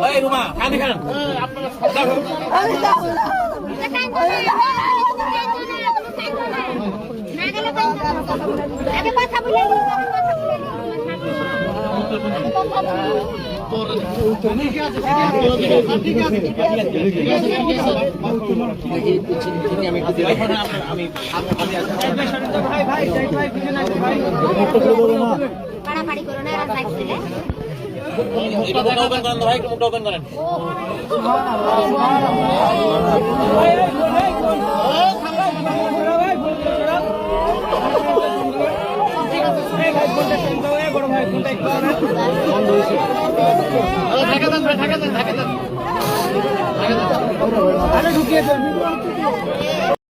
এই রুমা কানে খান পাড়াপাড়ি করো না আর বাইক ছেলে এটা মুখটা ওপেন করেন ভাই একটু মুখটা ওপেন করেন ঢুকিয়ে